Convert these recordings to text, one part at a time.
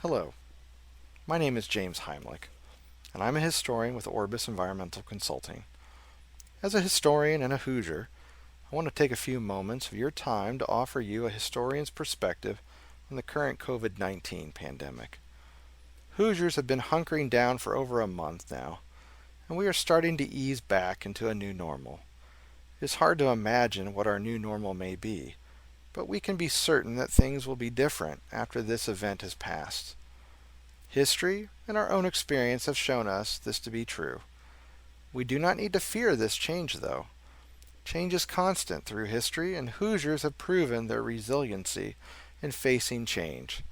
Hello, my name is James Heimlich, and I'm a historian with Orbis Environmental Consulting. As a historian and a Hoosier, I want to take a few moments of your time to offer you a historian's perspective on the current COVID-19 pandemic. Hoosiers have been hunkering down for over a month now, and we are starting to ease back into a new normal. It's hard to imagine what our new normal may be, but we can be certain that things will be different after this event has passed. History and our own experience have shown us this to be true. We do not need to fear this change, though. Change is constant through history, and Hoosiers have proven their resiliency in facing change.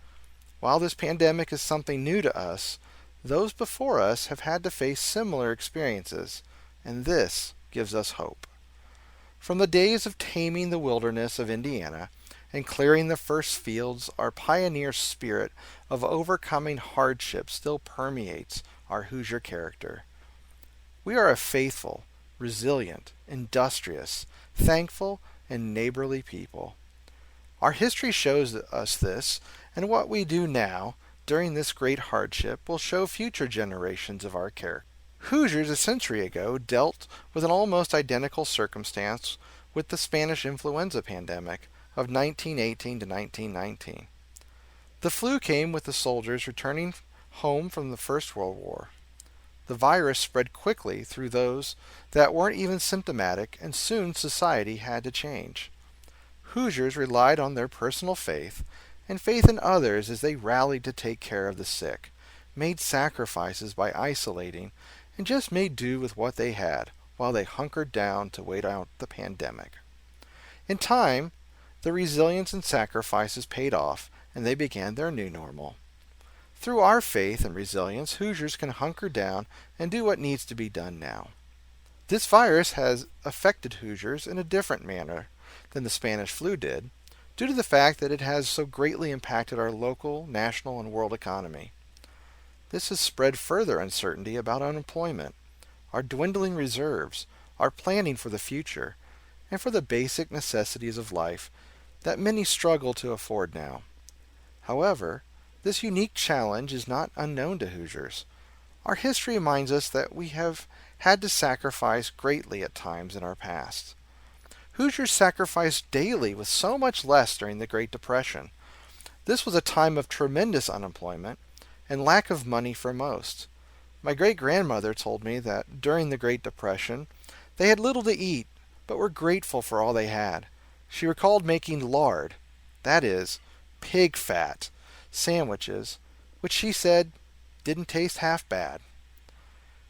While this pandemic is something new to us, those before us have had to face similar experiences, and this gives us hope. From the days of taming the wilderness of Indiana and clearing the first fields, our pioneer spirit of overcoming hardship still permeates our Hoosier character. We are a faithful, resilient, industrious, thankful, and neighborly people. Our history shows us this, and what we do now during this great hardship will show future generations of our character. Hoosiers a century ago dealt with an almost identical circumstance with the Spanish influenza pandemic of 1918 to 1919. The flu came with the soldiers returning home from the First World War. The virus spread quickly through those that weren't even symptomatic, and soon society had to change. Hoosiers relied on their personal faith and faith in others as they rallied to take care of the sick, made sacrifices by isolating, and just made do with what they had while they hunkered down to wait out the pandemic. In time, the resilience and sacrifices paid off, and they began their new normal. Through our faith and resilience, Hoosiers can hunker down and do what needs to be done now. This virus has affected Hoosiers in a different manner than the Spanish flu did, due to the fact that it has so greatly impacted our local, national, and world economy. This has spread further uncertainty about unemployment, our dwindling reserves, our planning for the future, and for the basic necessities of life that many struggle to afford now. However, this unique challenge is not unknown to Hoosiers. Our history reminds us that we have had to sacrifice greatly at times in our past. Hoosiers sacrificed daily with so much less during the Great Depression. This was a time of tremendous unemployment and lack of money for most. My great-grandmother told me that during the Great Depression, they had little to eat, but were grateful for all they had. She recalled making lard, that is, pig fat, sandwiches, which she said didn't taste half bad.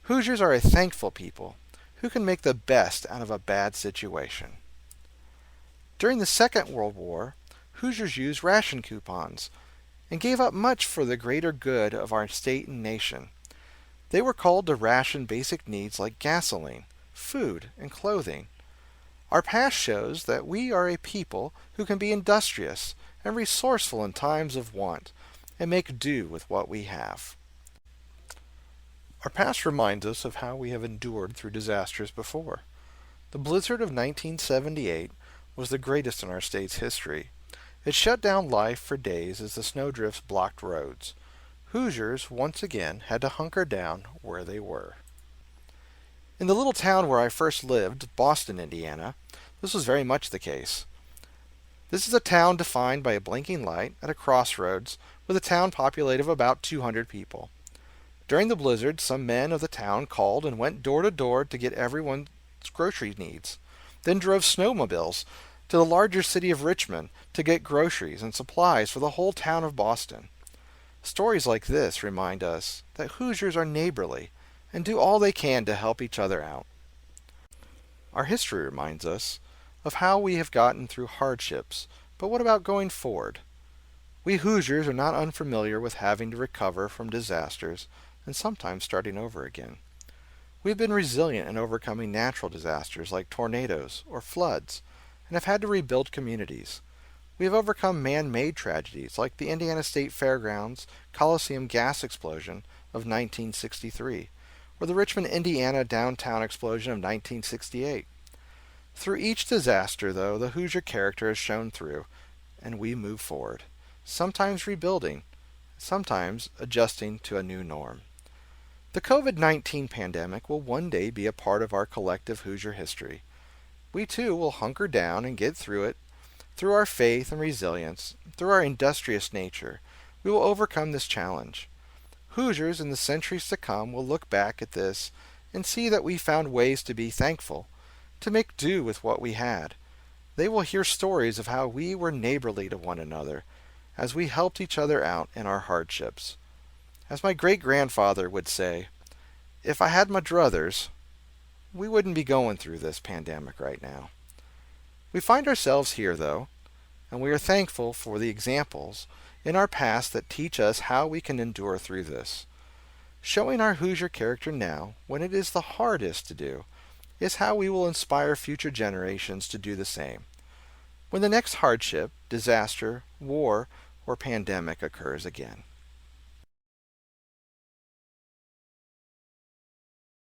Hoosiers are a thankful people who can make the best out of a bad situation. During the Second World War, Hoosiers used ration coupons and gave up much for the greater good of our state and nation. They were called to ration basic needs like gasoline, food, and clothing. Our past shows that we are a people who can be industrious and resourceful in times of want and make do with what we have. Our past reminds us of how we have endured through disasters before. The blizzard of 1978 was the greatest in our state's history. It shut down life for days as the snowdrifts blocked roads. Hoosiers once again had to hunker down where they were. In the little town where I first lived, Boston, Indiana, this was very much the case. This is a town defined by a blinking light at a crossroads with a town populated of about 200 people. During the blizzard, some men of the town called and went door to door to get everyone's grocery needs, then drove snowmobiles to the larger city of Richmond to get groceries and supplies for the whole town of Boston. Stories like this remind us that Hoosiers are neighborly and do all they can to help each other out. Our history reminds us of how we have gotten through hardships, but what about going forward? We Hoosiers are not unfamiliar with having to recover from disasters and sometimes starting over again. We've been resilient in overcoming natural disasters like tornadoes or floods and have had to rebuild communities. We have overcome man-made tragedies like the Indiana State Fairgrounds Coliseum gas explosion of 1963 or the Richmond, Indiana downtown explosion of 1968. Through each disaster, though, the Hoosier character is shown through, and we move forward, sometimes rebuilding, sometimes adjusting to a new norm. The COVID-19 pandemic will one day be a part of our collective Hoosier history. We too will hunker down and get through it. Through our faith and resilience, through our industrious nature, we will overcome this challenge. Hoosiers in the centuries to come will look back at this and see that we found ways to be thankful, to make do with what we had. They will hear stories of how we were neighborly to one another, as we helped each other out in our hardships. As my great-grandfather would say, if I had my druthers, we wouldn't be going through this pandemic right now. We find ourselves here, though, and we are thankful for the examples in our past that teach us how we can endure through this. Showing our Hoosier character now, when it is the hardest to do, is how we will inspire future generations to do the same. When the next hardship, disaster, war, or pandemic occurs again.